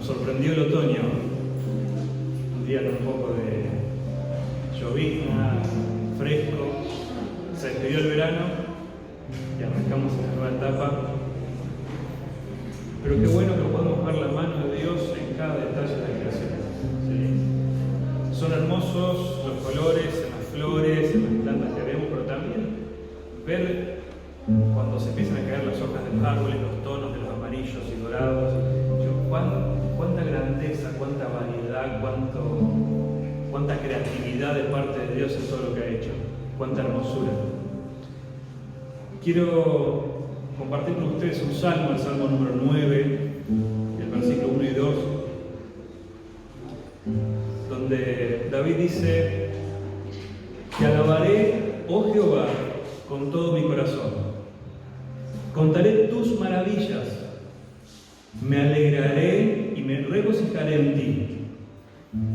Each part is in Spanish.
Nos sorprendió el otoño, un día con un poco de llovizna, fresco, se despidió el verano y arrancamos una nueva etapa. Pero qué bueno que podemos ver la mano de Dios en cada detalle de la creación. ¿Sí? Son hermosos los colores en las flores, en las plantas que vemos, pero también ver cuando se empiezan a caer las hojas de los árboles, los tonos de los amarillos y dorados. Cuánta grandeza, cuánta variedad, cuánta creatividad de parte de Dios en todo lo que ha hecho, cuánta hermosura. Quiero compartir con ustedes un salmo, el salmo número 9, el versículo 1 y 2, donde David dice: Te alabaré, oh Jehová, con todo mi corazón. Contaré tus maravillas, me alegraré y me regocijaré en ti.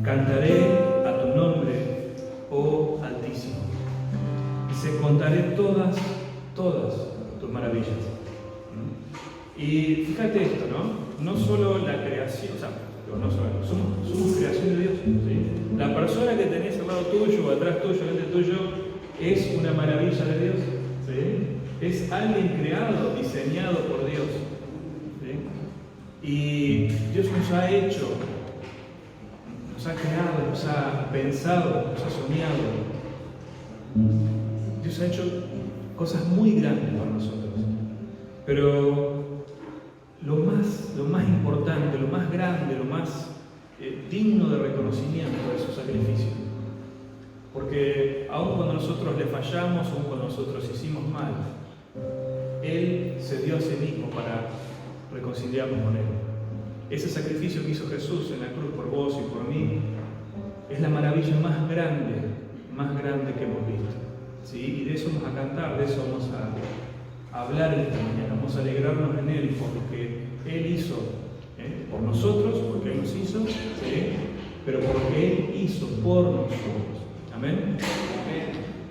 Cantaré a tu nombre, oh Altísimo. Dice: contaré todas tus maravillas. Y fíjate esto, ¿no? No solo la creación, somos creación de Dios. ¿Sí? La persona que tenés al lado tuyo, o atrás tuyo, delante tuyo, es una maravilla de Dios. ¿Sí? Es alguien creado, diseñado por Dios. ¿Sí? Y Dios nos ha hecho, nos ha creado, nos ha pensado, nos ha soñado. Dios ha hecho cosas muy grandes para nosotros. Pero lo más importante, lo más grande, lo más digno de reconocimiento es su sacrificio. Porque aun cuando nosotros le fallamos, aun cuando nosotros hicimos mal, Él se dio a sí mismo para reconciliarnos con Él. Ese sacrificio que hizo Jesús en la cruz por vos y por mí es la maravilla más grande que hemos visto. ¿Sí? Y de eso vamos a cantar, de eso vamos a hablar esta mañana, vamos a alegrarnos en Él por lo que Él hizo, por nosotros, porque Él nos hizo, ¿sí? Pero por lo que Él hizo por nosotros. Amén.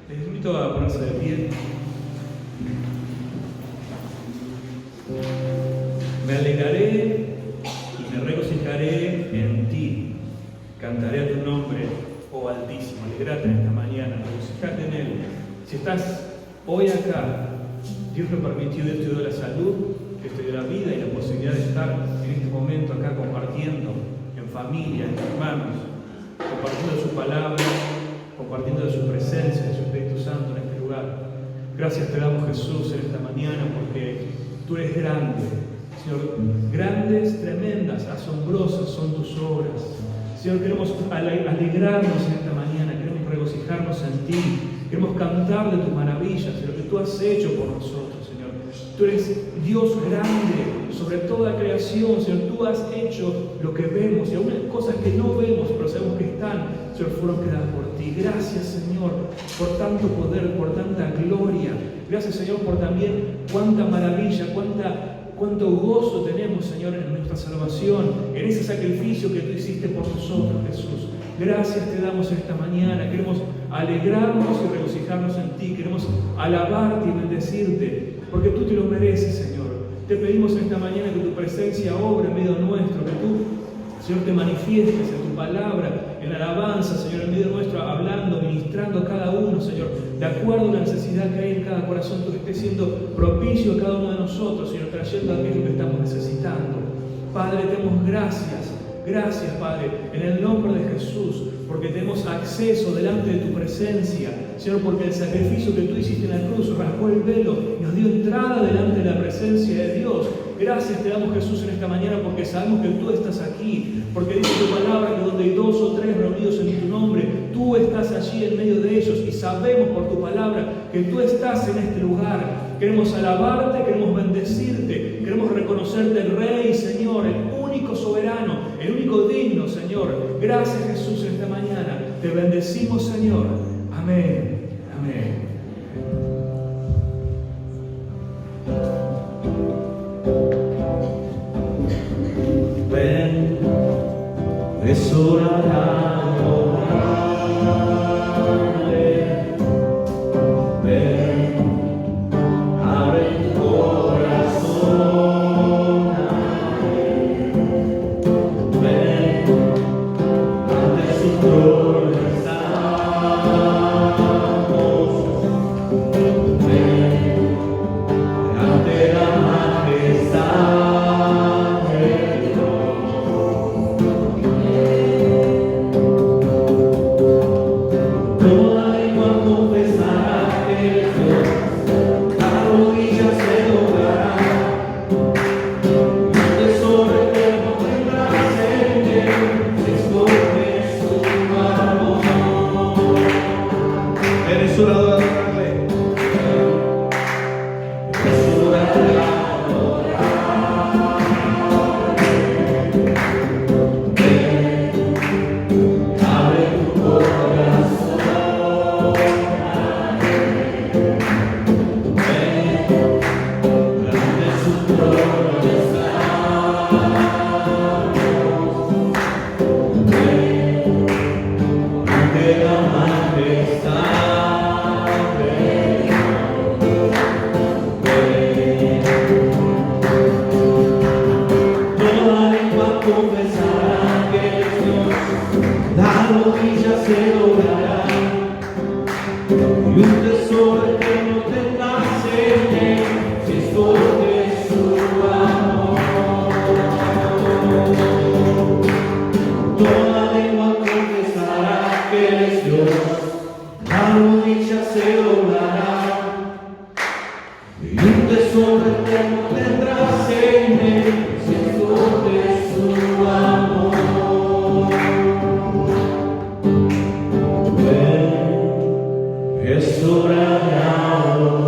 Les invito a ponerse de pie. Me alegraré y me regocijaré en ti. Cantaré a tu nombre, oh Altísimo. Alegrate en esta mañana, regocijate en Él. Si estás hoy acá, Dios lo permitió, Dios te dio la salud, Dios te dio la vida y la posibilidad de estar en este momento acá compartiendo en familia, entre hermanos, compartiendo de su palabra, compartiendo de su presencia, de su Espíritu Santo en este lugar. Gracias te damos, Jesús, en esta mañana, porque tú eres grande, Señor. Grandes, tremendas, asombrosas son tus obras. Señor, queremos alegrarnos en esta mañana, queremos regocijarnos en ti, queremos cantar de tus maravillas, de lo que tú has hecho por nosotros, Señor. Tú eres Dios grande sobre toda creación, Señor. Tú has hecho lo que vemos y algunas cosas que no vemos, pero sabemos que están, Señor, fueron creadas por ti. Gracias, Señor, por tanto poder, por tanta gloria. Gracias, Señor, por también cuánta maravilla, cuánto gozo tenemos, Señor, en nuestra salvación, en ese sacrificio que tú hiciste por nosotros, Jesús. Gracias te damos esta mañana. Queremos alegrarnos y regocijarnos en ti. Queremos alabarte y bendecirte, porque tú te lo mereces, Señor. Te pedimos esta mañana que tu presencia obre en medio nuestro, que tú, Señor, te manifiestes en tu palabra, en la alabanza, Señor, en medio nuestro, hablando, ministrando a cada uno, Señor, de acuerdo a la necesidad que hay en cada corazón. Tú estés siendo propicio a cada uno de nosotros, Señor, trayendo aquello que estamos necesitando. Padre, te damos gracias. Gracias, Padre, en el nombre de Jesús, porque tenemos acceso delante de tu presencia, Señor, porque el sacrificio que tú hiciste en la cruz rasgó el velo y nos dio entrada delante de la presencia de Dios. Gracias te damos, Jesús, en esta mañana, porque sabemos que tú estás aquí, porque dice tu palabra que donde hay 2 o 3 reunidos en tu nombre, tú estás allí en medio de ellos, y sabemos por tu palabra que tú estás en este lugar. Queremos alabarte, queremos bendecirte, queremos reconocerte el Rey, Señor, el único soberano, el único digno, Señor. Gracias, Jesús, en esta mañana. Te bendecimos, Señor. Amén. Amén. Ven, es hora de adorarle. Ven, abre tu corazón a Él. confesarán que eres Dios, las rodillas se doblarán, y un tesoro eterno tendrás en él, si escoges su amor. Toda lengua confesará que eres Dios, las rodillas se doblarán, y un tesoro eterno tendrás en él, si escoges su amor. Ven, es hora de adorarle.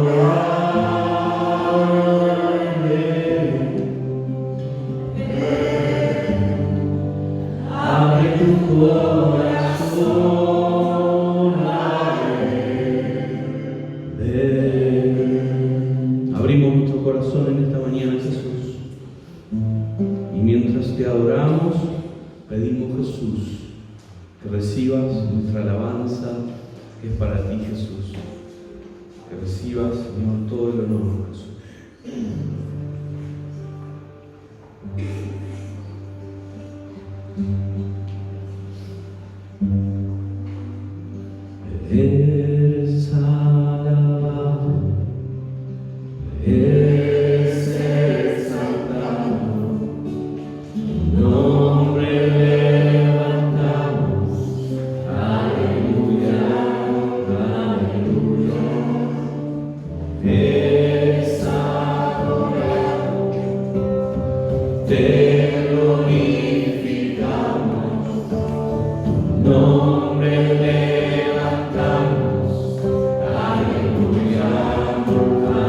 Abre tu corazón a Él. Abrimos nuestro corazón en esta mañana, Jesús. Y mientras te adoramos, pedimos, Jesús, que recibas nuestra alabanza, que es para ti, Jesús. Que recibas, Señor, todo el honor, Jesús. Eres alabado, eres exaltado, tu nombre levantamos, aleluya, aleluya. Eres adorado, te glorificamos, tu nombre levantamos, aleluya, aleluya.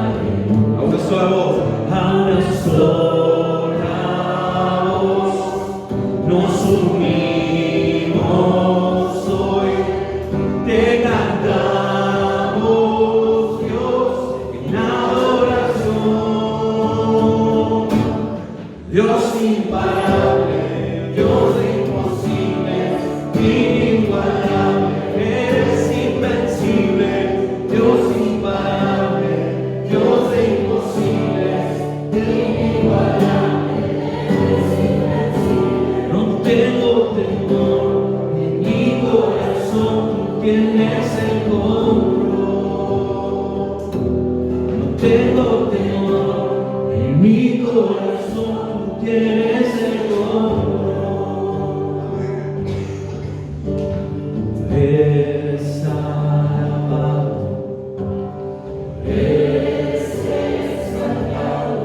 A una sola voz, a una sola voz, nos unimos hoy, te cantamos, Dios, en adoración. Dios imparable, Dios de imposibles, inigualable, eres invencible. Dios imparable, Dios de imposibles, inigualable, eres invencible. No tengo temor en mi corazón, tú tienes el control. No tengo temor en mi corazón, tú tienes el control. Eres alabado, eres exaltado,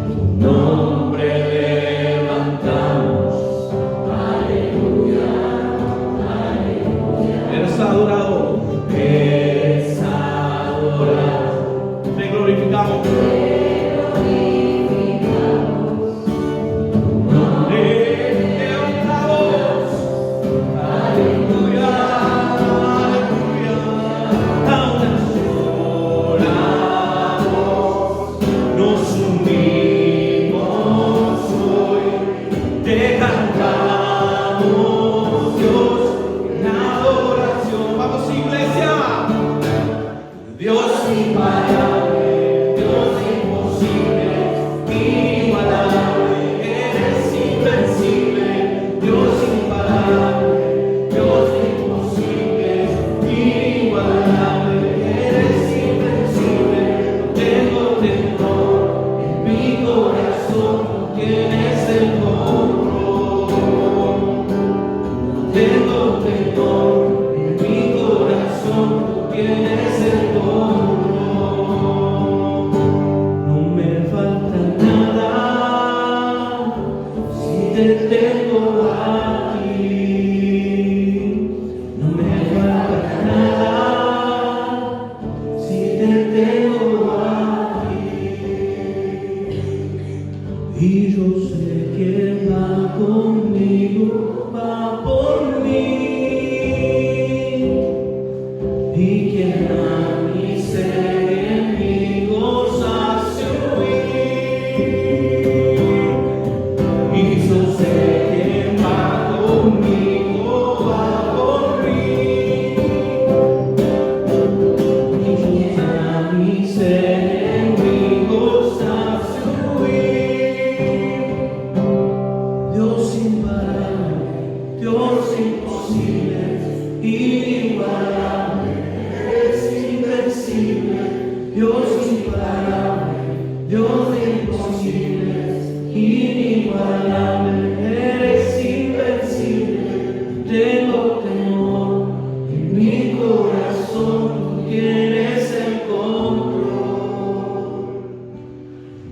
tu nombre levantamos, aleluya, aleluya. Eres adorado, te glorificamos. Dios imparable, Dios imposible, inigualable, eres invencible. Dios imparable, Dios imposible, inigualable, eres invencible. No tengo temor en mi corazón, tú tienes el control. No tengo temor en mi corazón, tú tienes el control. No me falta nada si te tengo aquí. No me falta nada si te tengo aquí. Y yo sé que va conmigo, va por mí. Y quien a mis enemigos hace huir. Y yo sé que va conmigo, va por mí. Y quien a mis enemigos hace huir. Dios imparable, Dios imposible, inigualable, eres invencible, Dios imparable, Dios imposible, inigualable, eres invencible. Tengo temor en mi corazón, tú tienes el control.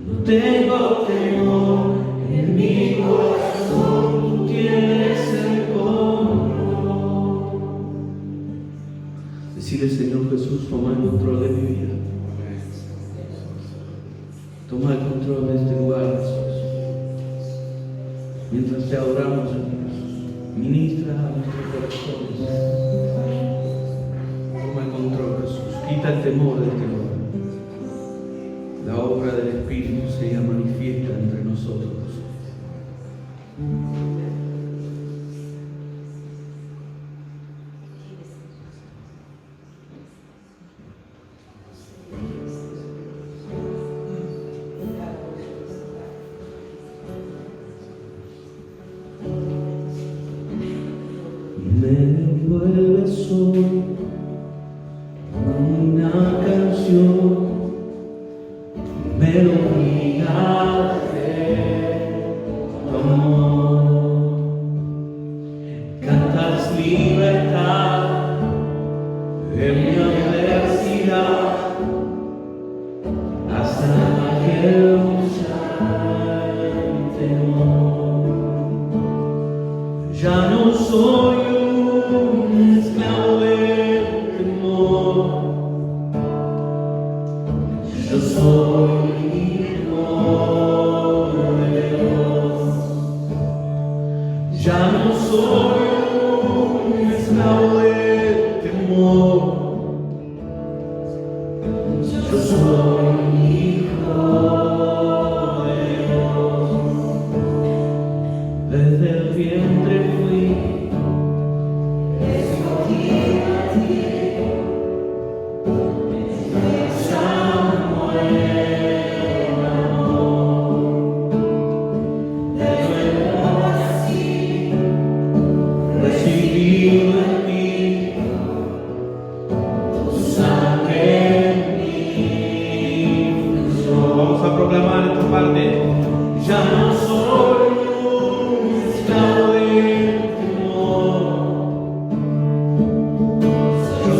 No tengo temor en mi corazón, tú tienes el control. Decirle, Señor Jesús, toma el control de mi vida. Toma el control de este lugar, Jesús. Mientras te adoramos, Jesús, ministra a nuestros corazones. Toma el control, Jesús. Quita el temor de este lugar. La obra del Espíritu sea manifiesta entre nosotros. Me envuelves hoy una canción, melodía de tu amor. Cantas libertad en mi adversidad, hasta que lucha el temor. Ya no soy un esclavo del temor, yo soy hijo de Dios. Ya no soy un esclavo del temor, yo soy hijo de Dios. Desde el vientre fui escogida a ti. Samuel, amor, de nuevo nací, recibido en ti, tu sangre en mí fluyó. Vamos a proclamar esta parte. Ya no soy un esclavo del temor, yo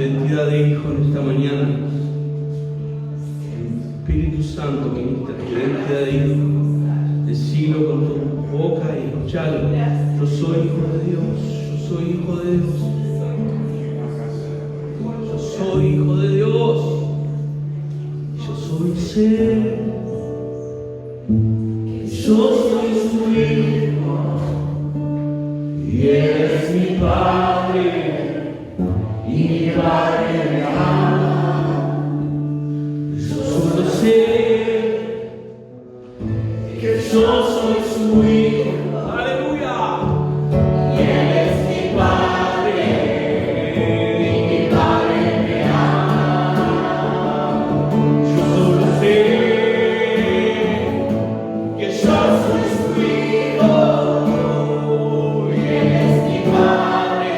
identidad de hijo en esta mañana. Espíritu Santo, ministra tu identidad de hijo. Decilo con tu boca y escuchalo. Yo soy hijo de Dios. Yo soy hijo de Dios. Yo soy hijo de Dios. Yo soy ser. Yo soy su hijo. Y Él es mi Padre. Y mi Padre me ama. Yo solo sé que yo soy su hijo. Aleluya. Y Él es mi Padre. Y mi Padre me ama. Yo solo sé que yo soy su hijo. Y Él es mi Padre.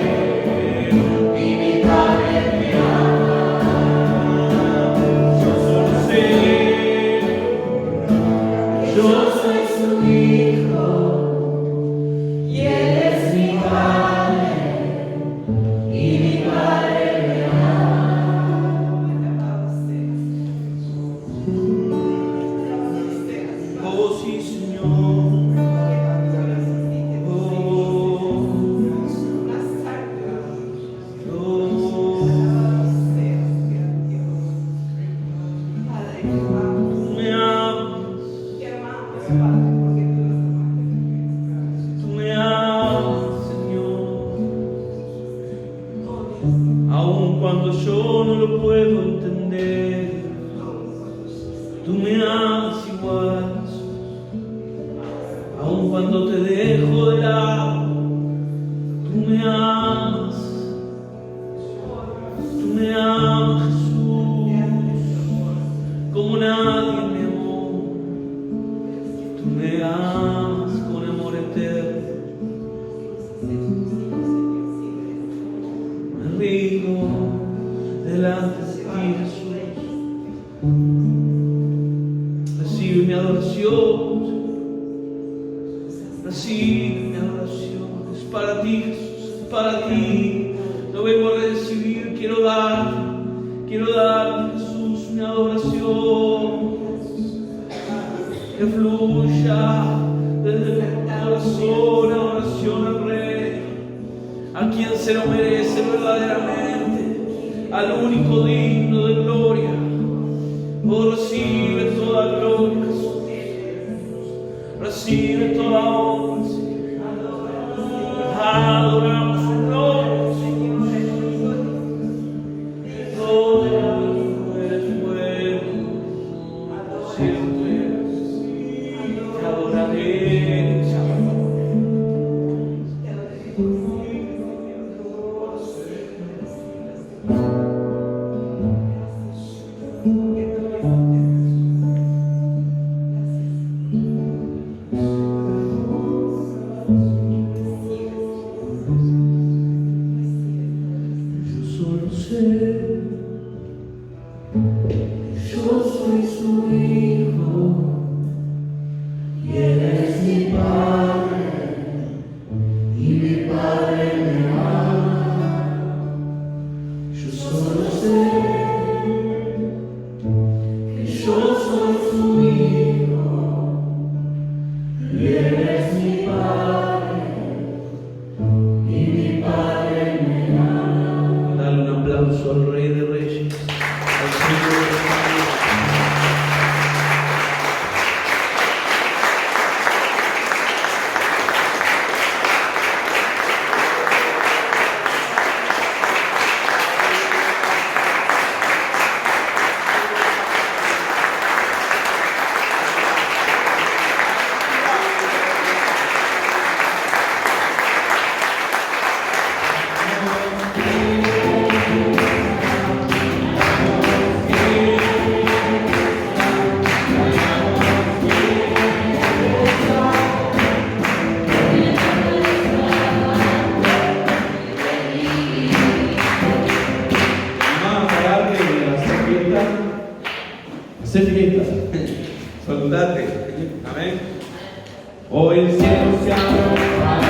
Y mi Padre me ama. Yo solo sé que yo soy su hijo. Y Él es mi Padre. Y mi Padre me ama. Oh, sí, Señor. Tú me amas, Señor. Aun cuando yo no lo puedo entender, tú me amas igual. Aun cuando te dejo de lado, tú me amas. Tú me amas, Jesús, como nadie me amó. Tú me amas con amor eterno. Me rindo delante de ti, Jesús. Recibe mi adoración. Recibe mi adoración. Es para ti, Jesús. Es para ti. No vengo a recibir, quiero dar, Jesús, mi adoración. Que fluya desde mi corazón, adoración al Rey, a quien se lo merece verdaderamente, al único digno de gloria. Oh, recibe toda gloria, Jesús. Recibe toda honra, Señor. Adoramos su nombre, Señor. Oh, eres bueno, siempre te adoraré. Yo solo sé que yo soy su hijo. Y Él es mi Padre. Y mi Padre me ama. Yo solo sé que yo soy su hijo. Y Él es mi Padre. Y mi Padre me ama. Dale un aplauso al Rey de Reyes, al Señor de Señores. Hacer fiesta, saludarte, amén. Hoy el cielo se abre para mí.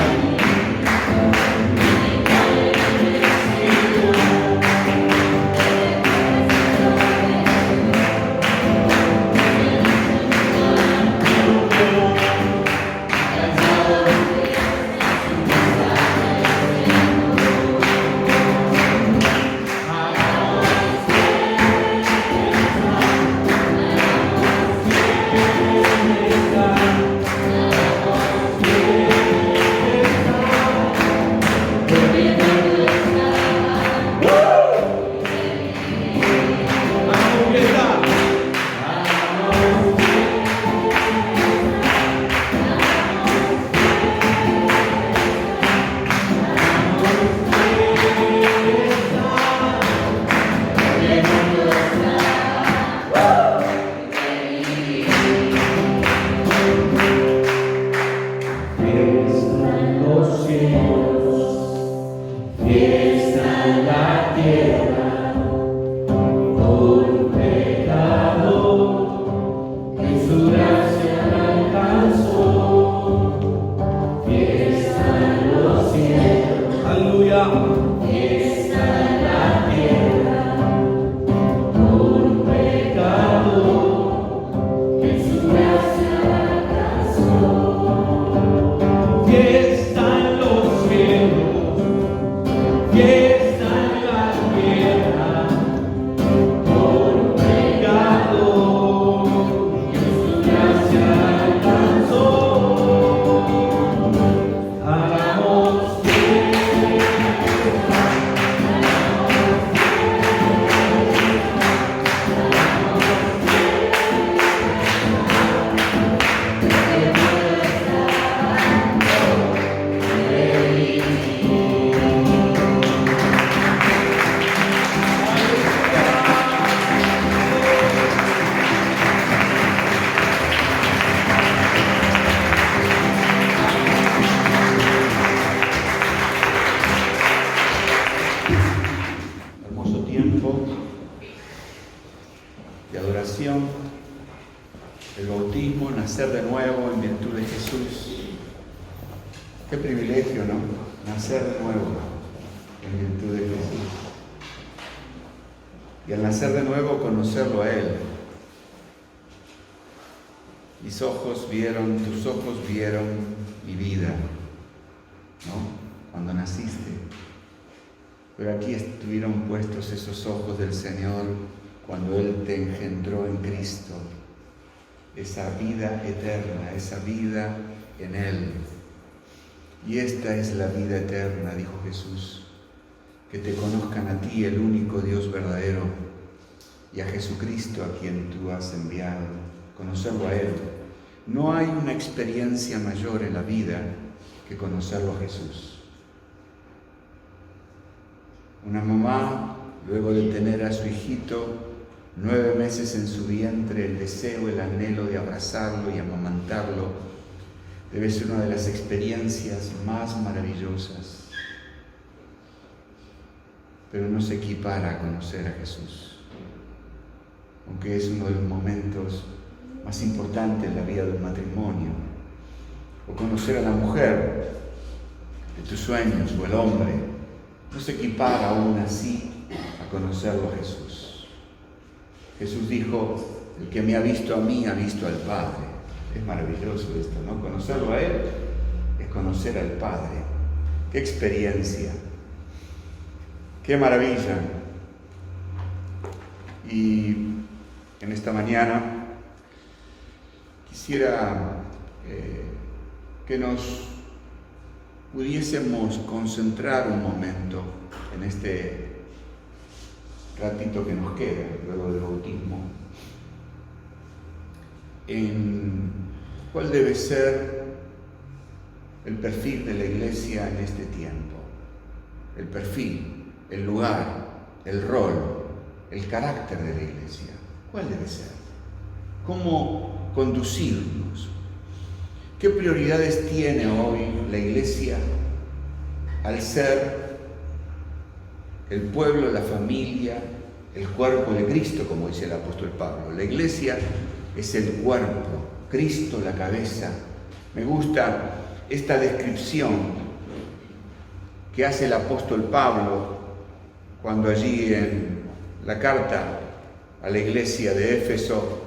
salvación, el bautismo, nacer de nuevo en virtud de Jesús. Qué privilegio, ¿no? Nacer de nuevo en virtud de Jesús. Y al nacer de nuevo, conocerlo a Él. Tus ojos vieron mi vida, ¿no? Cuando naciste. Pero aquí estuvieron puestos esos ojos del Señor cuando Él te engendró en Cristo. Esa vida eterna, esa vida en Él. Y esta es la vida eterna, dijo Jesús, que te conozcan a ti, el único Dios verdadero, y a Jesucristo a quien tú has enviado, conocerlo a Él. No hay una experiencia mayor en la vida que conocerlo a Jesús. Una mamá, luego de tener a su hijito 9 meses en su vientre, el deseo, el anhelo de abrazarlo y amamantarlo, debe ser una de las experiencias más maravillosas. Pero no se equipara a conocer a Jesús, aunque es uno de los momentos más importantes en la vida del matrimonio. O conocer a la mujer de tus sueños, o el hombre, no se equipara aún así a conocerlo a Jesús. Jesús dijo, el que me ha visto a mí, ha visto al Padre. Es maravilloso esto, ¿no? Conocerlo a Él es conocer al Padre. ¡Qué experiencia! ¡Qué maravilla! Y en esta mañana quisiera que nos pudiésemos concentrar un momento en este ratito que nos queda luego del bautismo, en cuál debe ser el perfil de la Iglesia en este tiempo. El perfil, el lugar, el rol, el carácter de la Iglesia. ¿Cuál debe ser? ¿Cómo conducirnos? ¿Qué prioridades tiene hoy la Iglesia al ser el pueblo, la familia, el cuerpo de Cristo, como dice el apóstol Pablo? La Iglesia es el cuerpo, Cristo la cabeza. Me gusta esta descripción que hace el apóstol Pablo cuando allí en la carta a la iglesia de Éfeso,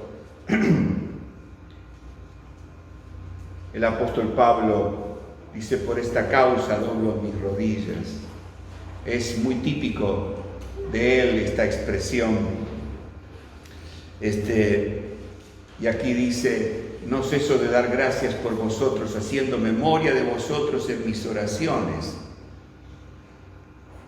el apóstol Pablo dice, por esta causa doblo mis rodillas. Es muy típico de él esta expresión. Y aquí dice, no ceso de dar gracias por vosotros, haciendo memoria de vosotros en mis oraciones,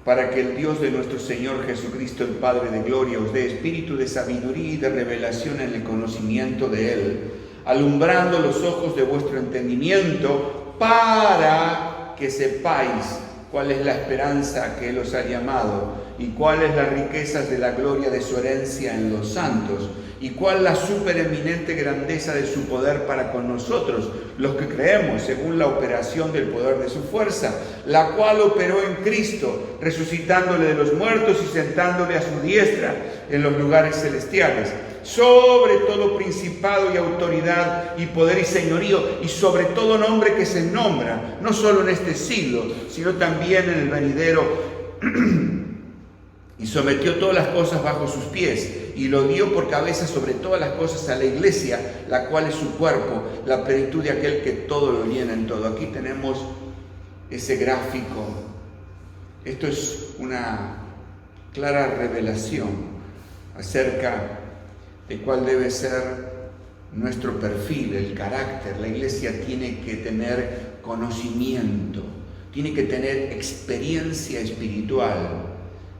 para que el Dios de nuestro Señor Jesucristo, el Padre de gloria, os dé espíritu de sabiduría y de revelación en el conocimiento de Él, alumbrando los ojos de vuestro entendimiento, para que sepáis cuál es la esperanza a que Él os ha llamado, y cuáles las riquezas de la gloria de su herencia en los santos, y cuál la supereminente grandeza de su poder para con nosotros, los que creemos, según la operación del poder de su fuerza, la cual operó en Cristo, resucitándole de los muertos y sentándole a su diestra en los lugares celestiales, sobre todo principado y autoridad y poder y señorío, y sobre todo nombre que se nombra, no solo en este siglo, sino también en el venidero. Y sometió todas las cosas bajo sus pies, y lo dio por cabeza sobre todas las cosas a la Iglesia, la cual es su cuerpo, la plenitud de aquel que todo lo llena en todo. Aquí tenemos ese gráfico. Esto es una clara revelación acerca de cuál debe ser nuestro perfil, el carácter. La Iglesia tiene que tener conocimiento, tiene que tener experiencia espiritual.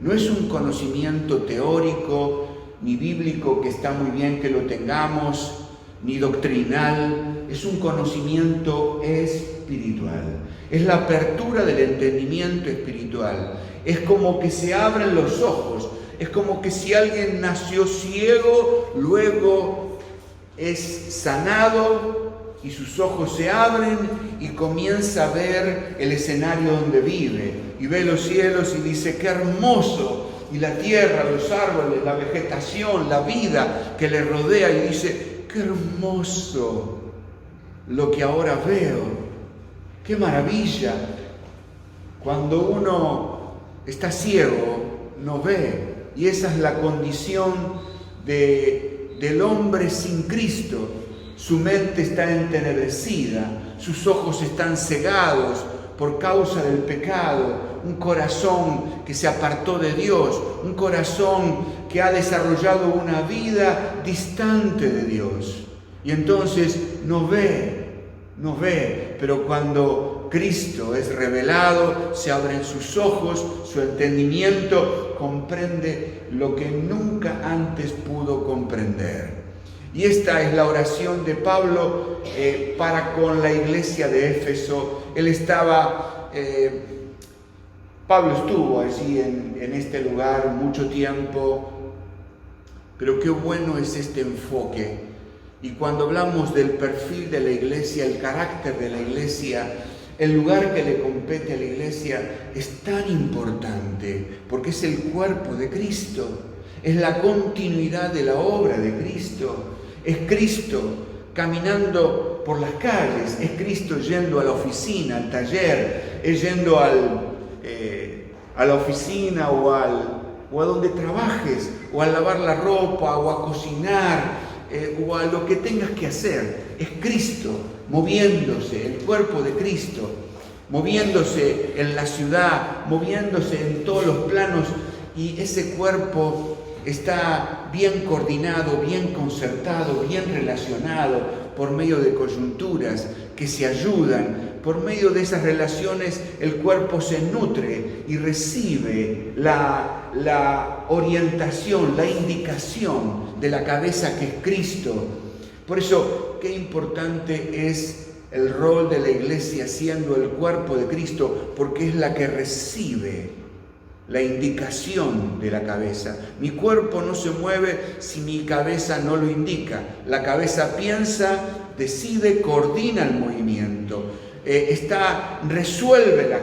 No es un conocimiento teórico ni bíblico, que está muy bien que lo tengamos, ni doctrinal. Es un conocimiento espiritual. Es la apertura del entendimiento espiritual. Es como que se abren los ojos. Es como que si alguien nació ciego, luego es sanado y sus ojos se abren y comienza a ver el escenario donde vive, y ve los cielos y dice, qué hermoso y la tierra, los árboles, la vegetación, la vida que le rodea, y dice: qué hermoso lo que ahora veo, qué maravilla. Cuando uno está ciego, no ve, y esa es la condición del hombre sin Cristo. Su mente está entenebrecida, sus ojos están cegados por causa del pecado, un corazón que se apartó de Dios, un corazón que ha desarrollado una vida distante de Dios. Y entonces no ve, pero cuando Cristo es revelado, se abren sus ojos, su entendimiento comprende lo que nunca antes pudo comprender. Y esta es la oración de Pablo para con la iglesia de Éfeso. Pablo estuvo allí en este lugar mucho tiempo, pero qué bueno es este enfoque. Y cuando hablamos del perfil de la iglesia, el carácter de la iglesia, el lugar que le compete a la iglesia es tan importante, porque es el cuerpo de Cristo, es la continuidad de la obra de Cristo, es Cristo caminando por las calles, es Cristo yendo a la oficina, al taller, es yendo a la oficina o a donde trabajes, o a lavar la ropa, o a cocinar, o a lo que tengas que hacer. Es Cristo moviéndose, el cuerpo de Cristo, moviéndose en la ciudad, moviéndose en todos los planos, y ese cuerpo está bien coordinado, bien concertado, bien relacionado por medio de coyunturas que se ayudan. Por medio de esas relaciones el cuerpo se nutre y recibe la orientación, la indicación de la cabeza que es Cristo. Por eso, qué importante es el rol de la iglesia siendo el cuerpo de Cristo, porque es la que recibe la indicación de la cabeza. Mi cuerpo no se mueve si mi cabeza no lo indica. La cabeza piensa, decide, coordina el movimiento, resuelve la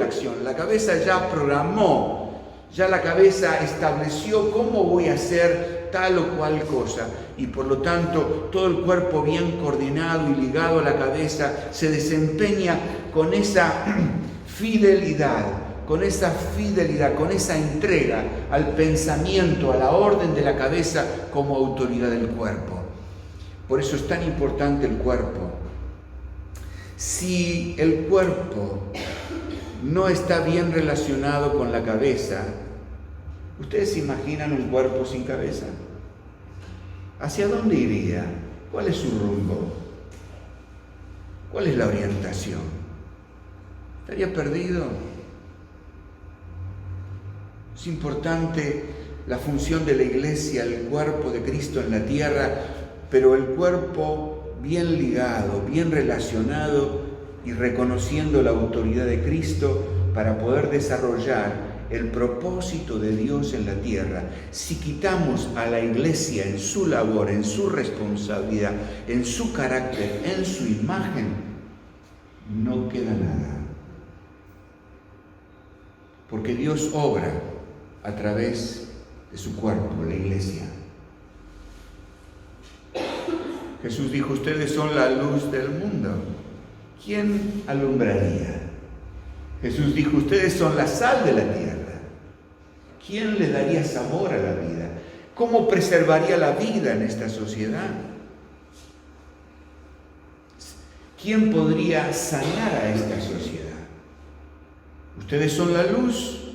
acción. La cabeza ya programó, ya la cabeza estableció cómo voy a hacer tal o cual cosa, y por lo tanto todo el cuerpo bien coordinado y ligado a la cabeza se desempeña con esa fidelidad, con esa entrega al pensamiento, a la orden de la cabeza como autoridad del cuerpo. Por eso es tan importante el cuerpo. Si el cuerpo no está bien relacionado con la cabeza, ¿ustedes se imaginan un cuerpo sin cabeza? ¿Hacia dónde iría? ¿Cuál es su rumbo? ¿Cuál es la orientación? ¿Estaría perdido? Es importante la función de la iglesia, el cuerpo de Cristo en la tierra, pero el cuerpo bien ligado, bien relacionado y reconociendo la autoridad de Cristo para poder desarrollar el propósito de Dios en la tierra. Si quitamos a la iglesia en su labor, en su responsabilidad, en su carácter, en su imagen, no queda nada. Porque Dios obra a través de su cuerpo, la iglesia. Jesús dijo: ustedes son la luz del mundo. ¿Quién alumbraría? Jesús dijo: ustedes son la sal de la tierra. ¿Quién le daría sabor a la vida? ¿Cómo preservaría la vida en esta sociedad? ¿Quién podría sanar a esta sociedad? Ustedes son la luz,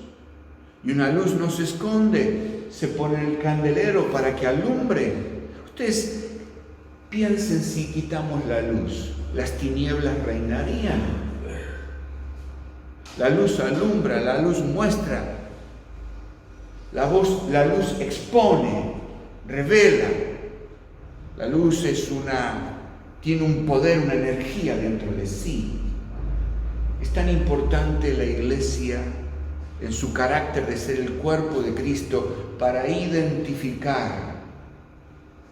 y una luz no se esconde, se pone en el candelero para que alumbre. Ustedes piensen, si quitamos la luz, las tinieblas reinarían. La luz alumbra, la luz muestra, la luz expone, revela. La luz tiene un poder, una energía dentro de sí. Es tan importante la iglesia en su carácter de ser el cuerpo de Cristo para identificar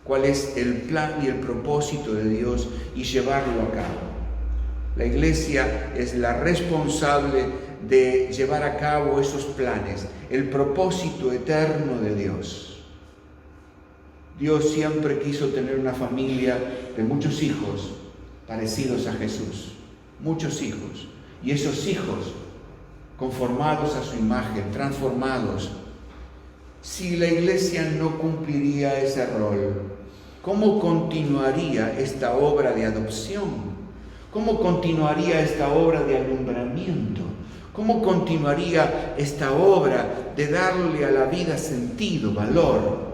cuál es el plan y el propósito de Dios y llevarlo a cabo. La iglesia es la responsable de llevar a cabo esos planes, el propósito eterno de Dios. Dios siempre quiso tener una familia de muchos hijos parecidos a Jesús, muchos hijos, y esos hijos conformados a su imagen, transformados. Si la Iglesia no cumpliría ese rol, ¿cómo continuaría esta obra de adopción? ¿Cómo continuaría esta obra de alumbramiento? ¿Cómo continuaría esta obra de darle a la vida sentido, valor?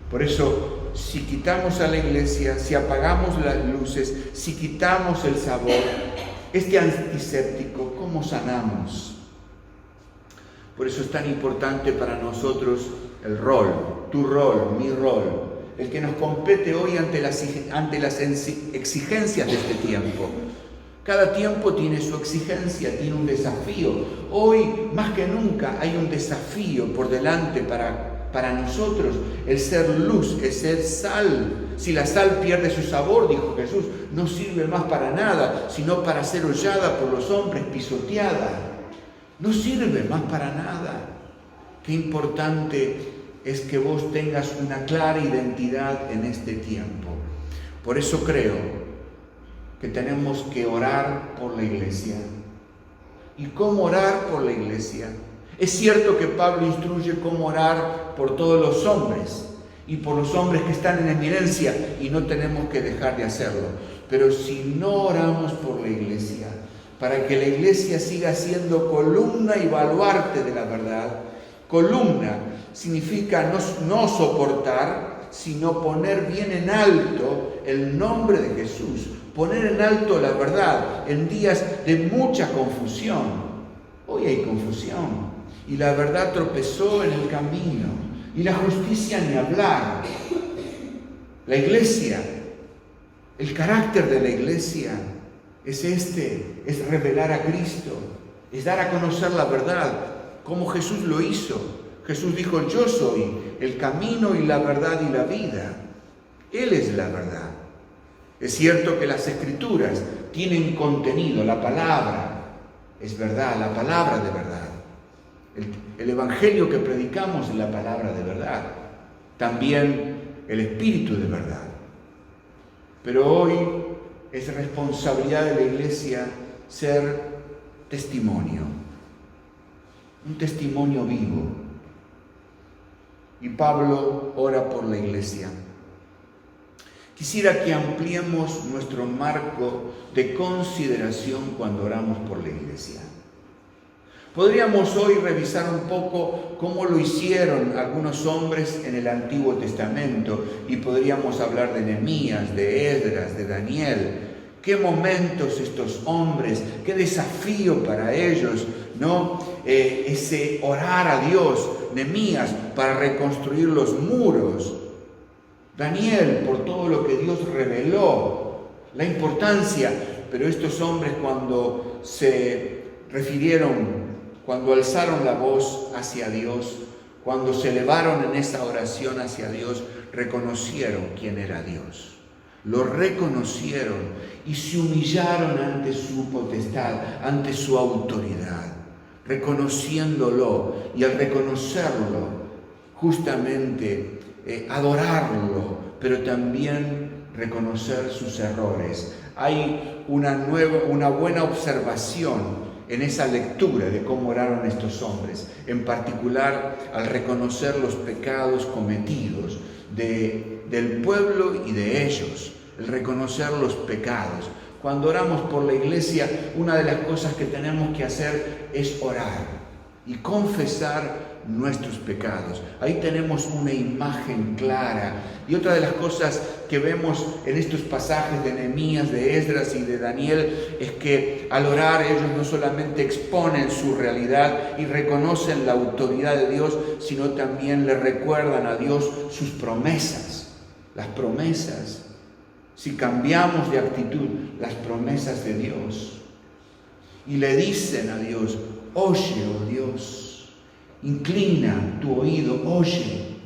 Por eso, si quitamos a la Iglesia, si apagamos las luces, si quitamos el sabor, este antiséptico, ¿cómo sanamos? Por eso es tan importante para nosotros el rol, tu rol, mi rol, el que nos compete hoy ante las exigencias de este tiempo. Cada tiempo tiene su exigencia, tiene un desafío. Hoy, más que nunca, hay un desafío por delante para nosotros, el ser luz, el ser sal. Si la sal pierde su sabor, dijo Jesús, no sirve más para nada, sino para ser hollada por los hombres, pisoteada. No sirve más para nada. Qué importante es que vos tengas una clara identidad en este tiempo. Por eso creo que tenemos que orar por la Iglesia. ¿Y cómo orar por la Iglesia? Es cierto que Pablo instruye cómo orar por todos los hombres y por los hombres que están en eminencia, y no tenemos que dejar de hacerlo. Pero si no oramos por la Iglesia, para que la Iglesia siga siendo columna y baluarte de la verdad, columna significa no soportar, sino poner bien en alto el nombre de Jesús, poner en alto la verdad en días de mucha confusión. Hoy hay confusión y la verdad tropezó en el camino y la justicia ni hablar. La Iglesia, el carácter de la Iglesia es revelar a Cristo, es dar a conocer la verdad, como Jesús lo hizo. Jesús dijo, yo soy el camino y la verdad y la vida. Él es la verdad. Es cierto que las Escrituras tienen contenido, la palabra es verdad, la palabra de verdad. El Evangelio que predicamos es la palabra de verdad. También el Espíritu de verdad. Pero hoy es responsabilidad de la Iglesia ser testimonio. Un testimonio vivo. Y Pablo ora por la Iglesia. Quisiera que ampliemos nuestro marco de consideración cuando oramos por la Iglesia. Podríamos hoy revisar un poco cómo lo hicieron algunos hombres en el Antiguo Testamento, y podríamos hablar de Nehemías, de Esdras, de Daniel. Qué momentos estos hombres, qué desafío para ellos, ¿no? Ese orar a Dios. Nehemías para reconstruir los muros. Daniel por todo lo que Dios reveló, la importancia. Pero estos hombres cuando se refirieron, cuando alzaron la voz hacia Dios, cuando se elevaron en esa oración hacia Dios, reconocieron quién era Dios. Lo reconocieron y se humillaron ante su potestad, ante su autoridad, reconociéndolo, y al reconocerlo, justamente adorarlo, pero también reconocer sus errores. Hay una buena observación en esa lectura de cómo oraron estos hombres, en particular al reconocer los pecados cometidos del pueblo y de ellos, el reconocer los pecados. Cuando oramos por la Iglesia, una de las cosas que tenemos que hacer es orar y confesar nuestros pecados. Ahí tenemos una imagen clara. Y otra de las cosas que vemos en estos pasajes de Nehemías, de Esdras y de Daniel es que al orar ellos no solamente exponen su realidad y reconocen la autoridad de Dios, sino también le recuerdan a Dios sus promesas. Las promesas, si cambiamos de actitud, las promesas de Dios. Y le dicen a Dios, oye, oh Dios, inclina tu oído, oye.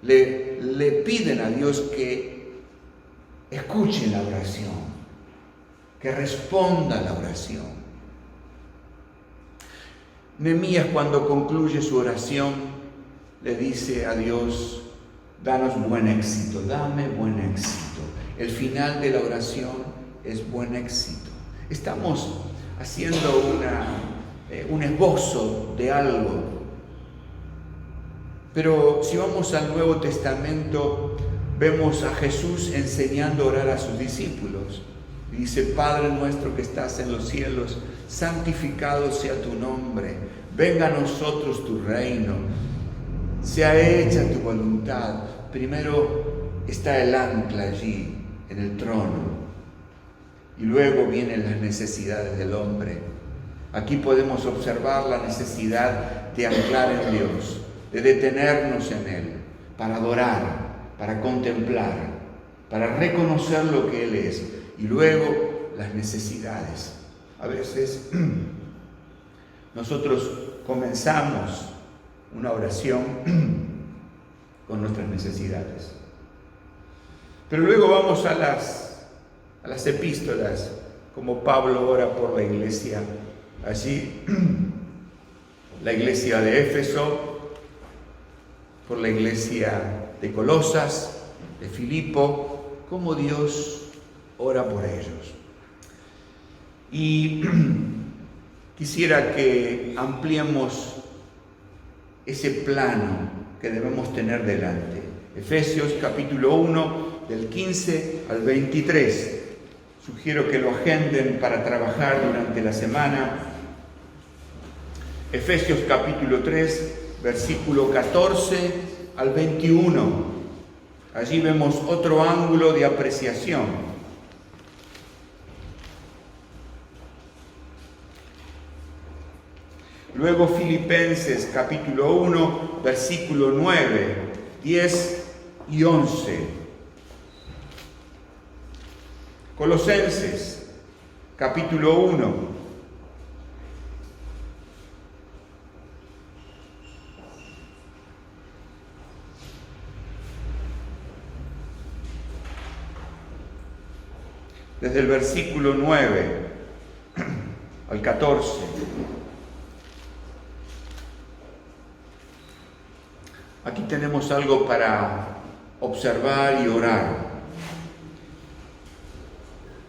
Le piden a Dios que escuche la oración, que responda a la oración. Nehemías, cuando concluye su oración, le dice a Dios: danos buen éxito, dame buen éxito. El final de la oración es buen éxito. Estamos haciendo un esbozo de algo. Pero si vamos al Nuevo Testamento, vemos a Jesús enseñando a orar a sus discípulos. Dice: Padre nuestro que estás en los cielos, santificado sea tu nombre, venga a nosotros tu reino, sea hecha tu voluntad. Primero está el ancla allí, en el trono, y luego vienen las necesidades del hombre. Aquí podemos observar la necesidad de anclar en Dios, de detenernos en Él, para adorar, para contemplar, para reconocer lo que Él es, y luego las necesidades. A veces nosotros comenzamos una oración con nuestras necesidades, pero luego vamos a las epístolas, como Pablo ora por la iglesia. Allí, la iglesia de Éfeso, por la iglesia de Colosas, de Filipo, cómo Dios ora por ellos. Y quisiera que ampliemos ese plano que debemos tener delante. Efesios capítulo 1, del 15 al 23. Sugiero que lo agenden para trabajar durante la semana. Efesios capítulo 3, versículo 14 al 21. Allí vemos otro ángulo de apreciación. Luego Filipenses capítulo 1, versículo 9, 10 y 11. Colosenses capítulo 1, desde el versículo 9 al 14. Aquí tenemos algo para observar y orar.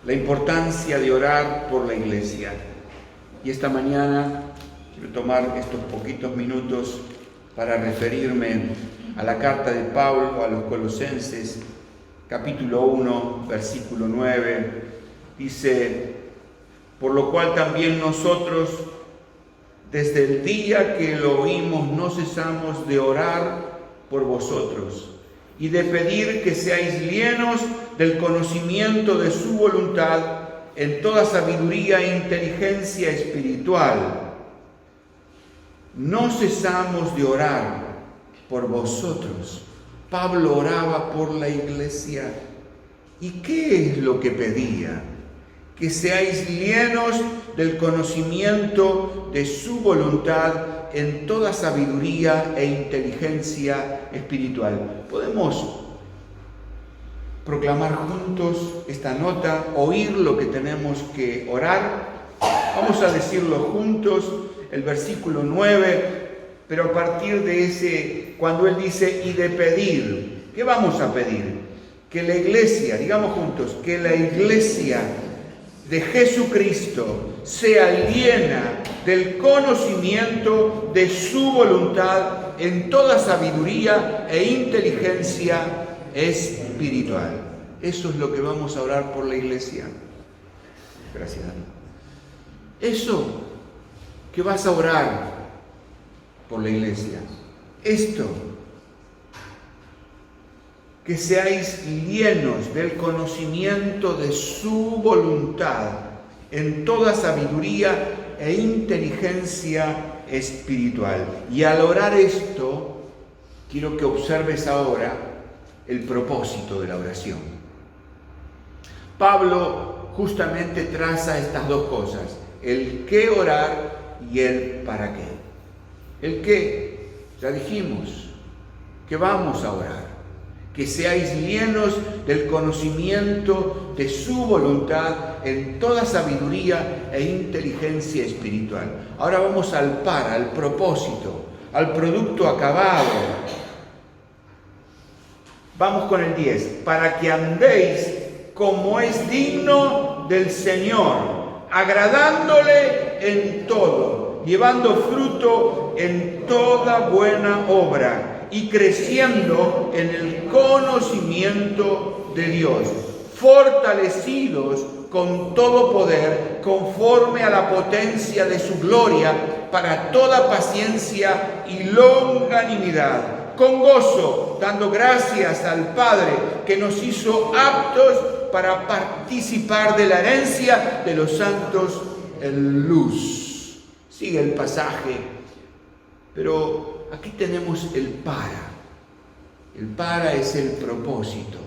La importancia de orar por la iglesia. Y esta mañana quiero tomar estos poquitos minutos para referirme a la carta de Pablo a los Colosenses, capítulo 1, versículo 9. Dice: por lo cual también nosotros, desde el día que lo oímos, no cesamos de orar por vosotros y de pedir que seáis llenos del conocimiento de su voluntad en toda sabiduría e inteligencia espiritual. No cesamos de orar por vosotros. Pablo oraba por la iglesia. ¿Y qué es lo que pedía? Que seáis llenos del conocimiento de su voluntad en toda sabiduría e inteligencia espiritual. ¿Podemos proclamar juntos esta nota, oír lo que tenemos que orar? Vamos a decirlo juntos, el versículo 9, pero a partir de ese, cuando él dice y de pedir, ¿qué vamos a pedir? Que la iglesia, digamos juntos, que la iglesia de Jesucristo sea llena del conocimiento de su voluntad en toda sabiduría e inteligencia espiritual. Eso es lo que vamos a orar por la iglesia. Gracias. Eso que vas a orar por la iglesia, esto, que seáis llenos del conocimiento de su voluntad en toda sabiduría e inteligencia espiritual. Y al orar esto, quiero que observes ahora el propósito de la oración. Pablo justamente traza estas dos cosas: el qué orar y el para qué. El qué, ya dijimos, que vamos a orar. Que seáis llenos del conocimiento de de su voluntad en toda sabiduría e inteligencia espiritual. Ahora vamos al propósito, al producto acabado. Vamos con el 10. Para que andéis como es digno del Señor, agradándole en todo, llevando fruto en toda buena obra y creciendo en el conocimiento de Dios, fortalecidos con todo poder, conforme a la potencia de su gloria, para toda paciencia y longanimidad, con gozo, dando gracias al Padre que nos hizo aptos para participar de la herencia de los santos en luz. Sigue el pasaje, pero aquí tenemos el para. El para es el propósito.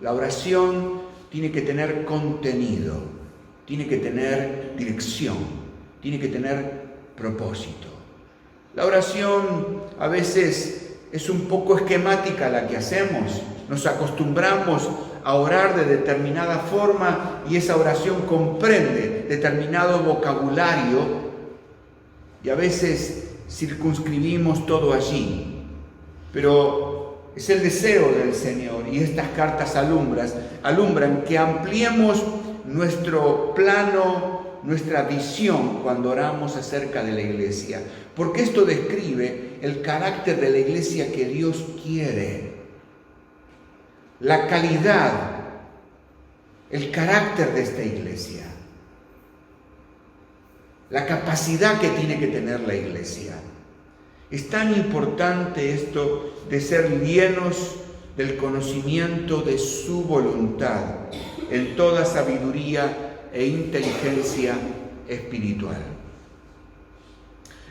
La oración tiene que tener contenido, tiene que tener dirección, tiene que tener propósito. La oración a veces es un poco esquemática la que hacemos. Nos acostumbramos a orar de determinada forma y esa oración comprende determinado vocabulario y a veces circunscribimos todo allí. Pero es el deseo del Señor y estas cartas alumbran que ampliemos nuestro plano, nuestra visión cuando oramos acerca de la iglesia, porque esto describe el carácter de la iglesia que Dios quiere, la calidad, el carácter de esta iglesia, la capacidad que tiene que tener la iglesia. Es tan importante esto de ser llenos del conocimiento de su voluntad en toda sabiduría e inteligencia espiritual.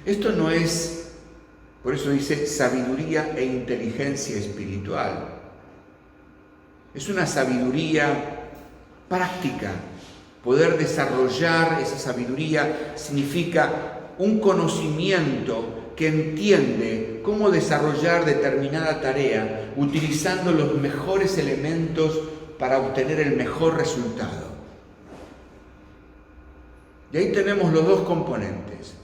Esto no es, por eso dice sabiduría e inteligencia espiritual. Es una sabiduría práctica. Poder desarrollar esa sabiduría significa un conocimiento que entiende cómo desarrollar determinada tarea utilizando los mejores elementos para obtener el mejor resultado. Y ahí tenemos los dos componentes.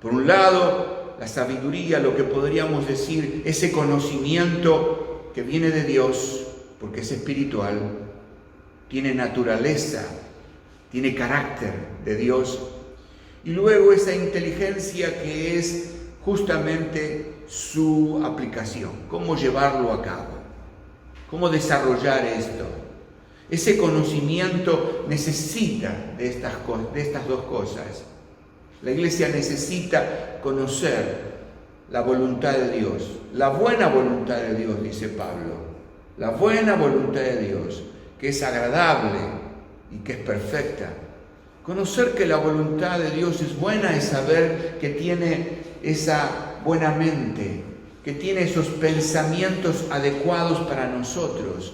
Por un lado, la sabiduría, lo que podríamos decir, ese conocimiento que viene de Dios, porque es espiritual, tiene naturaleza, tiene carácter de Dios. Y luego esa inteligencia que es justamente su aplicación, cómo llevarlo a cabo, cómo desarrollar esto. Ese conocimiento necesita de estas dos cosas. La iglesia necesita conocer la voluntad de Dios, la buena voluntad de Dios, dice Pablo, la buena voluntad de Dios, que es agradable y que es perfecta. Conocer que la voluntad de Dios es buena es saber que tiene esa buena mente, que tiene esos pensamientos adecuados para nosotros.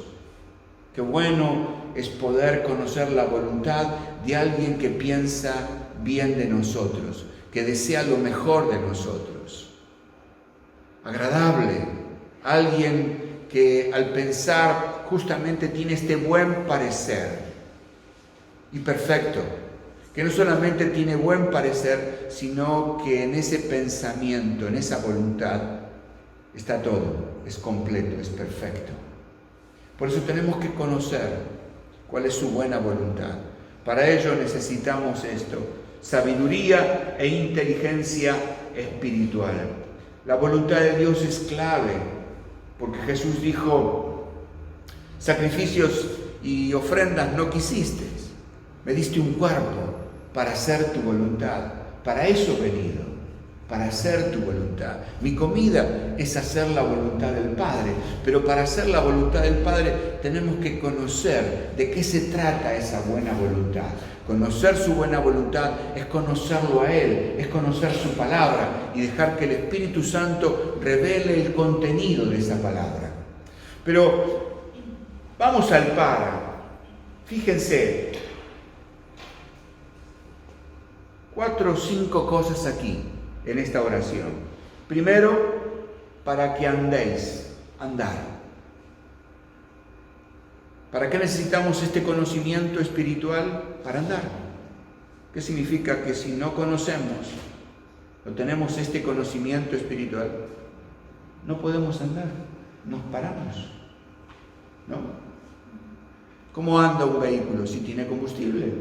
Qué bueno es poder conocer la voluntad de alguien que piensa bien de nosotros, que desea lo mejor de nosotros. Agradable, alguien que al pensar justamente tiene este buen parecer. Y perfecto, que no solamente tiene buen parecer, sino que en ese pensamiento, en esa voluntad, está todo, es completo, es perfecto. Por eso tenemos que conocer cuál es su buena voluntad. Para ello necesitamos esto, sabiduría e inteligencia espiritual. La voluntad de Dios es clave, porque Jesús dijo, sacrificios y ofrendas no quisiste, me diste un cuerpo para hacer tu voluntad. Para eso he venido, para hacer tu voluntad. Mi comida es hacer la voluntad del Padre, pero para hacer la voluntad del Padre tenemos que conocer de qué se trata esa buena voluntad. Conocer su buena voluntad es conocerlo a Él, es conocer su palabra y dejar que el Espíritu Santo revele el contenido de esa palabra. Pero vamos al para. Fíjense, 4 o 5 cosas aquí en esta oración. Primero, para que andéis, andar. ¿Para qué necesitamos este conocimiento espiritual? Para andar. ¿Qué significa? Que si no conocemos o tenemos este conocimiento espiritual, no podemos andar, nos paramos, ¿no? ¿Cómo anda un vehículo si tiene combustible?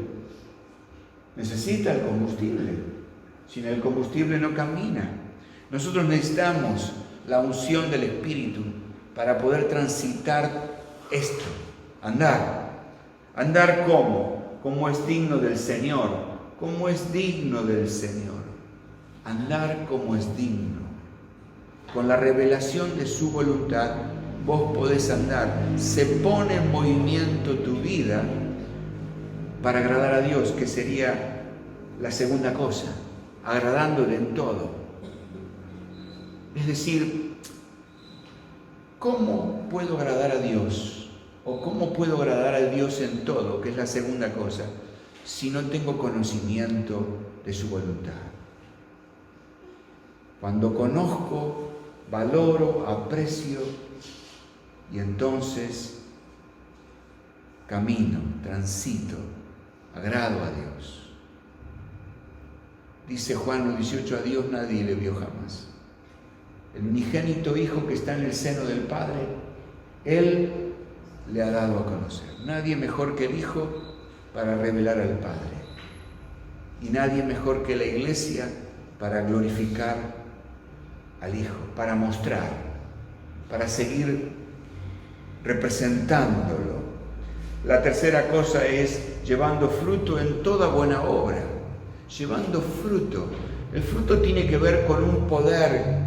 Necesita el combustible. Sin el combustible no camina. Nosotros necesitamos la unción del Espíritu para poder transitar esto, andar. ¿Andar cómo? Como es digno del Señor. ¿Cómo es digno del Señor? Andar como es digno. Con la revelación de su voluntad, vos podés andar. Se pone en movimiento tu vida para agradar a Dios, que sería la segunda cosa, agradándole en todo. Es decir, ¿cómo puedo agradar a Dios? ¿O cómo puedo agradar a Dios en todo, que es la segunda cosa, si no tengo conocimiento de su voluntad? Cuando conozco, valoro, aprecio y entonces camino, transito, agrado a Dios. Dice Juan 18, a Dios nadie le vio jamás. El unigénito Hijo que está en el seno del Padre, Él le ha dado a conocer. Nadie mejor que el Hijo para revelar al Padre. Y nadie mejor que la Iglesia para glorificar al Hijo, para mostrar, para seguir representándolo. La tercera cosa es llevando fruto en toda buena obra. Llevando fruto. El fruto tiene que ver con un poder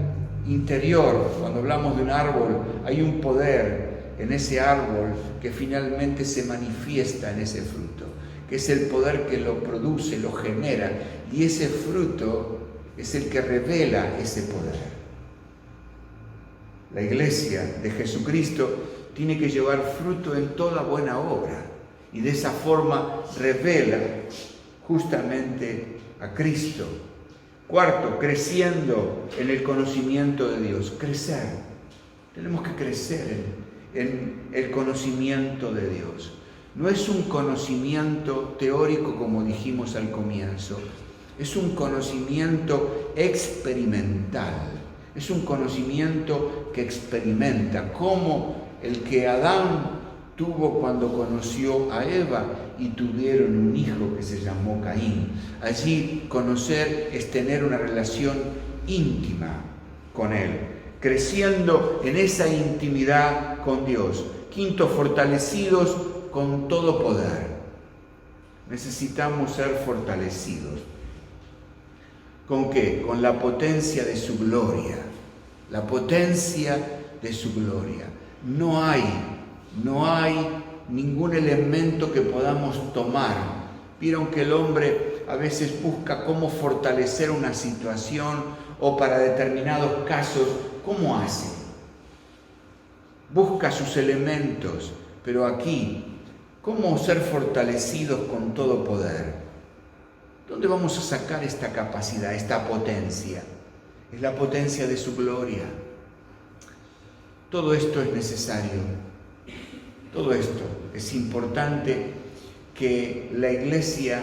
interior. Cuando hablamos de un árbol, hay un poder en ese árbol que finalmente se manifiesta en ese fruto, que es el poder que lo produce, lo genera, y ese fruto es el que revela ese poder. La Iglesia de Jesucristo tiene que llevar fruto en toda buena obra, y de esa forma revela justamente a Cristo. Cuarto, creciendo en el conocimiento de Dios. Crecer. Tenemos que crecer en el conocimiento de Dios. No es un conocimiento teórico como dijimos al comienzo. Es un conocimiento experimental. Es un conocimiento que experimenta, como el que Adán tuvo cuando conoció a Eva y tuvieron un hijo que se llamó Caín. Allí conocer es tener una relación íntima con Él, creciendo en esa intimidad con Dios. Quinto, fortalecidos con todo poder. Necesitamos ser fortalecidos. ¿Con qué? Con la potencia de su gloria. La potencia de su gloria. No hay ningún elemento que podamos tomar. Vieron que el hombre a veces busca cómo fortalecer una situación o para determinados casos, ¿cómo hace? Busca sus elementos, pero aquí, ¿cómo ser fortalecidos con todo poder? ¿Dónde vamos a sacar esta capacidad, esta potencia? Es la potencia de su gloria. Todo esto es necesario. Todo esto es importante que la Iglesia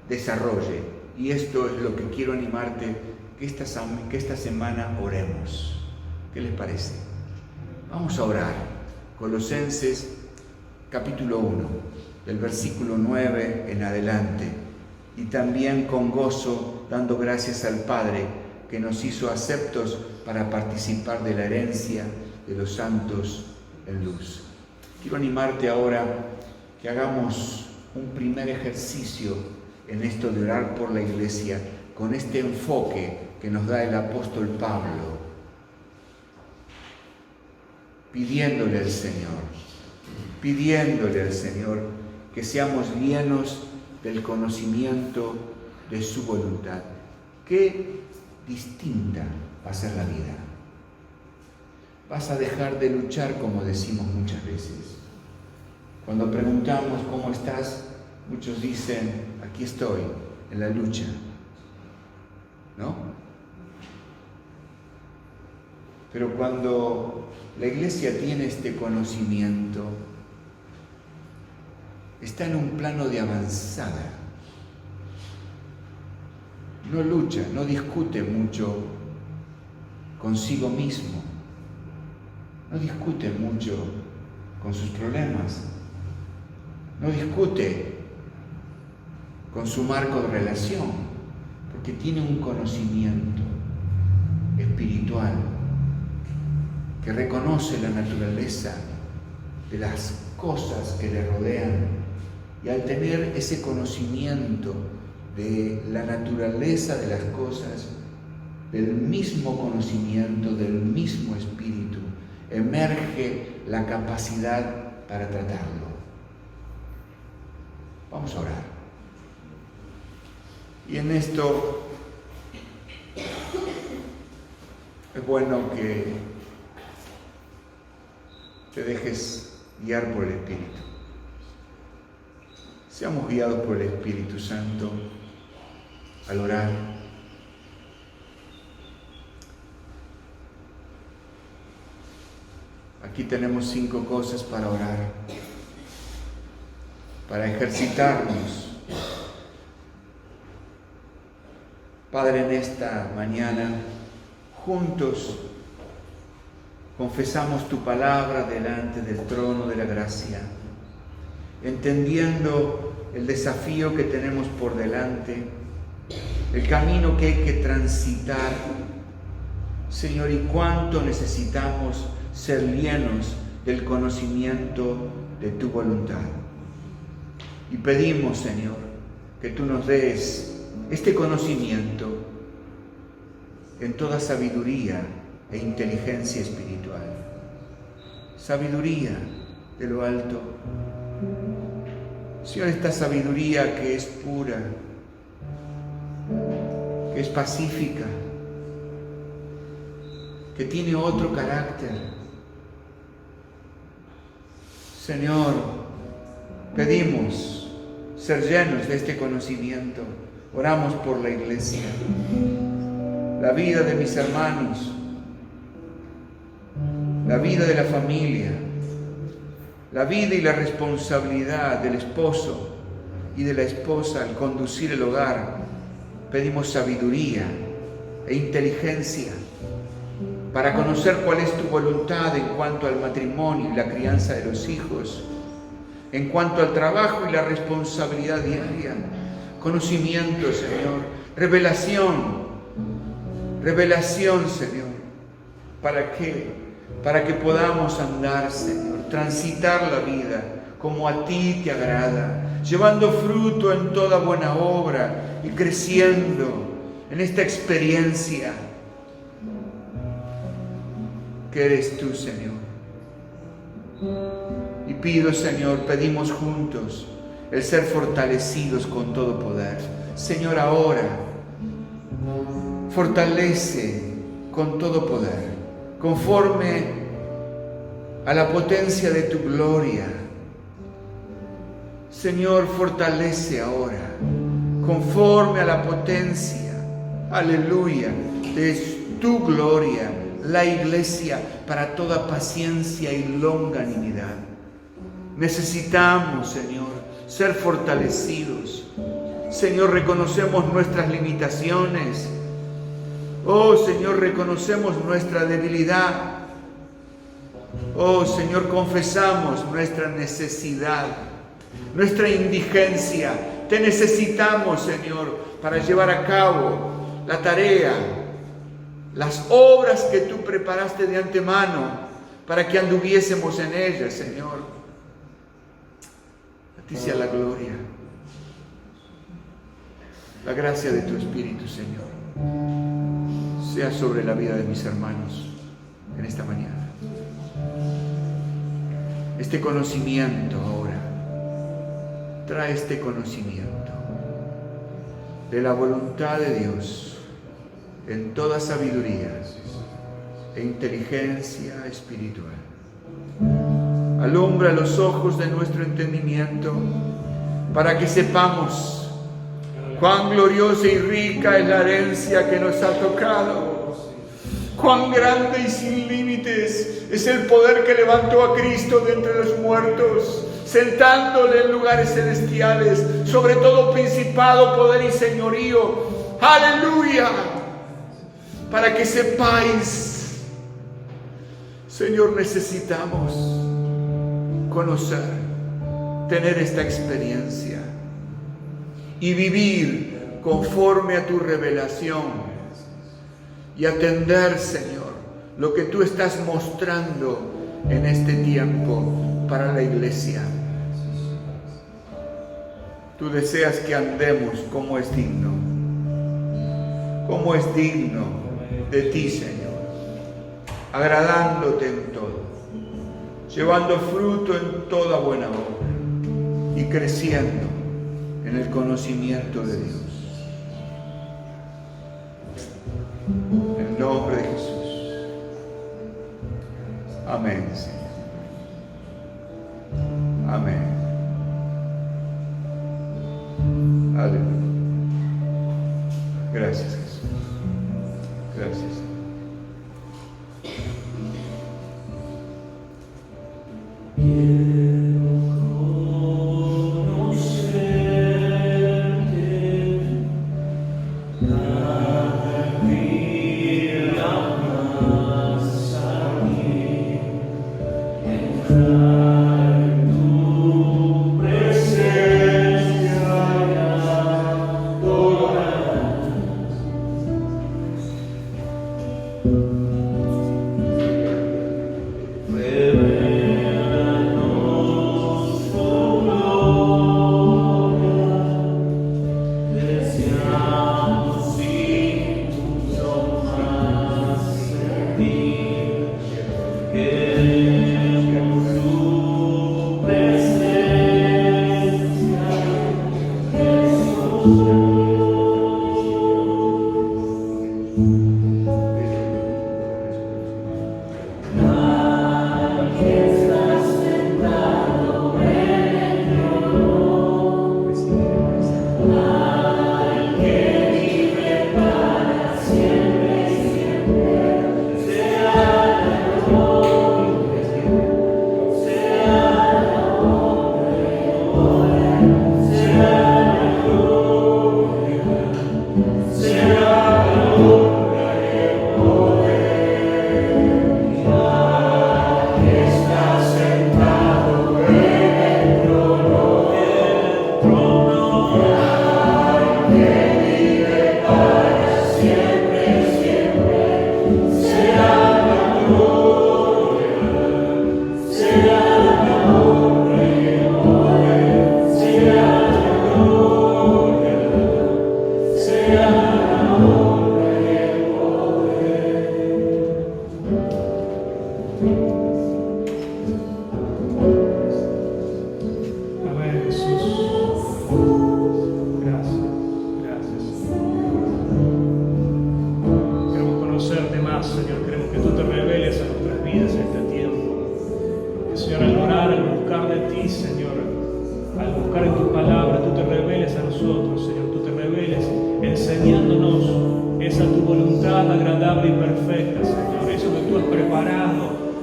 desarrolle, y esto es lo que quiero animarte, que esta semana oremos. ¿Qué les parece? Vamos a orar. Colosenses capítulo 1, del versículo 9 en adelante, y también con gozo dando gracias al Padre que nos hizo aceptos para participar de la herencia de los santos en luz. Quiero animarte ahora que hagamos un primer ejercicio en esto de orar por la Iglesia con este enfoque que nos da el apóstol Pablo, pidiéndole al Señor que seamos llenos del conocimiento de su voluntad. Qué distinta va a ser la vida. Vas a dejar de luchar, como decimos muchas veces. Cuando preguntamos ¿cómo estás?, muchos dicen, aquí estoy, en la lucha. ¿No? Pero cuando la Iglesia tiene este conocimiento, está en un plano de avanzada. No lucha, no discute mucho consigo mismo, no discute mucho con sus problemas, no discute con su marco de relación, porque tiene un conocimiento espiritual que reconoce la naturaleza de las cosas que le rodean, y al tener ese conocimiento de la naturaleza de las cosas, del mismo conocimiento, del mismo espíritu, emerge la capacidad para tratarlo. Vamos a orar. Y en esto es bueno que te dejes guiar por el Espíritu. Seamos guiados por el Espíritu Santo al orar. Aquí tenemos 5 cosas para orar, para ejercitarnos. Padre, en esta mañana, juntos, confesamos tu palabra delante del trono de la gracia, entendiendo el desafío que tenemos por delante, el camino que hay que transitar, Señor, y cuánto necesitamos ser llenos del conocimiento de tu voluntad. Y pedimos, Señor, que tú nos des este conocimiento en toda sabiduría e inteligencia espiritual. Sabiduría de lo alto. Señor, esta sabiduría que es pura, que es pacífica, que tiene otro carácter. Señor, pedimos ser llenos de este conocimiento. Oramos por la iglesia, la vida de mis hermanos, la vida de la familia, la vida y la responsabilidad del esposo y de la esposa al conducir el hogar. Pedimos sabiduría e inteligencia para conocer cuál es tu voluntad en cuanto al matrimonio y la crianza de los hijos, en cuanto al trabajo y la responsabilidad diaria. Conocimiento, Señor, revelación, Señor, ¿para qué? Para que podamos andar, Señor, transitar la vida como a ti te agrada, llevando fruto en toda buena obra y creciendo en esta experiencia que eres tú, Señor. Y pido, Señor, pedimos juntos el ser fortalecidos con todo poder. Señor, ahora fortalece con todo poder, conforme a la potencia de tu gloria. Señor, fortalece ahora, conforme a la potencia, aleluya, de tu gloria, la iglesia para toda paciencia y longanimidad. Necesitamos, Señor, ser fortalecidos. Señor, reconocemos nuestras limitaciones. Oh, Señor, reconocemos nuestra debilidad. Oh, Señor, confesamos nuestra necesidad, nuestra indigencia. Te necesitamos, Señor, para llevar a cabo la tarea, las obras que tú preparaste de antemano para que anduviésemos en ellas, Señor. A ti sea la gloria, la gracia de tu Espíritu, Señor, sea sobre la vida de mis hermanos en esta mañana. Este conocimiento ahora, trae este conocimiento de la voluntad de Dios en toda sabiduría e inteligencia espiritual. Alumbra los ojos de nuestro entendimiento para que sepamos cuán gloriosa y rica es la herencia que nos ha tocado, Cuán grande y sin límites es el poder que levantó a Cristo de entre los muertos, sentándole en lugares celestiales, sobre todo principado, poder y señorío. ¡Aleluya! Para que sepáis, Señor, necesitamos conocer, tener esta experiencia y vivir conforme a tu revelación y atender, Señor, lo que tú estás mostrando en este tiempo para la iglesia. Tú deseas que andemos como es digno de ti, Señor, agradándote en todo, llevando fruto en toda buena obra y creciendo en el conocimiento de Dios. En el nombre de Jesús. Amén, Señor. Amén. Aleluya. Gracias, Jesús. Gracias.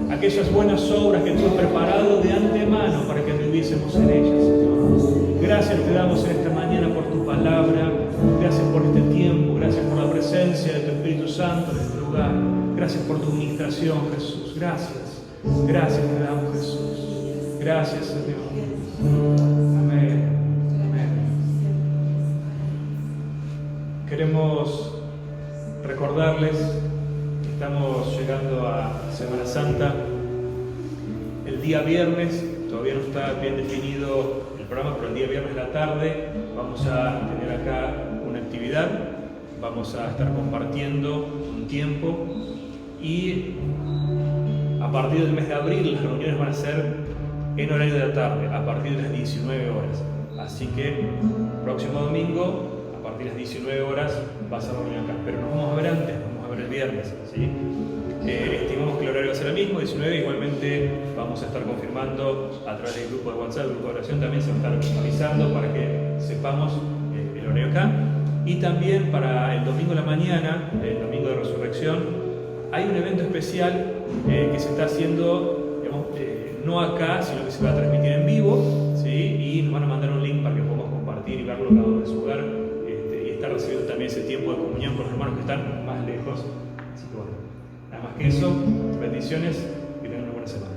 Aquellas buenas obras que tú has preparado de antemano para que anduviésemos en ellas, Señor. Gracias te damos en esta mañana por tu palabra, gracias por este tiempo, gracias por la presencia de tu Espíritu Santo en este lugar, gracias por tu ministración, Jesús, gracias te damos, Jesús, gracias, Señor. Amén, amén. Queremos recordarles que estamos llegando a Semana Santa. El día viernes, todavía no está bien definido el programa, pero el día viernes de la tarde vamos a tener acá una actividad, vamos a estar compartiendo un tiempo y a partir del mes de abril las reuniones van a ser en horario de la tarde, a partir de las 19 horas. Así que próximo domingo, a partir de las 19 horas, va a ser reunión acá. Pero nos vamos a ver antes, vamos a ver el viernes, ¿sí? Estimamos que el horario va a ser el mismo, 19, igualmente vamos a estar confirmando a través del grupo de WhatsApp, el grupo de oración también se va a estar avisando para que sepamos el horario acá. Y también para el domingo de la mañana, el domingo de resurrección, hay un evento especial que se está haciendo, digamos, no acá, sino que se va a transmitir en vivo, ¿sí? Y nos van a mandar un link para que podamos compartir y verlo cada uno en su hogar, y estar recibiendo también ese tiempo de comunión con los hermanos que están más lejos. Así que bueno, nada más que eso, bendiciones, que tengan una buena semana.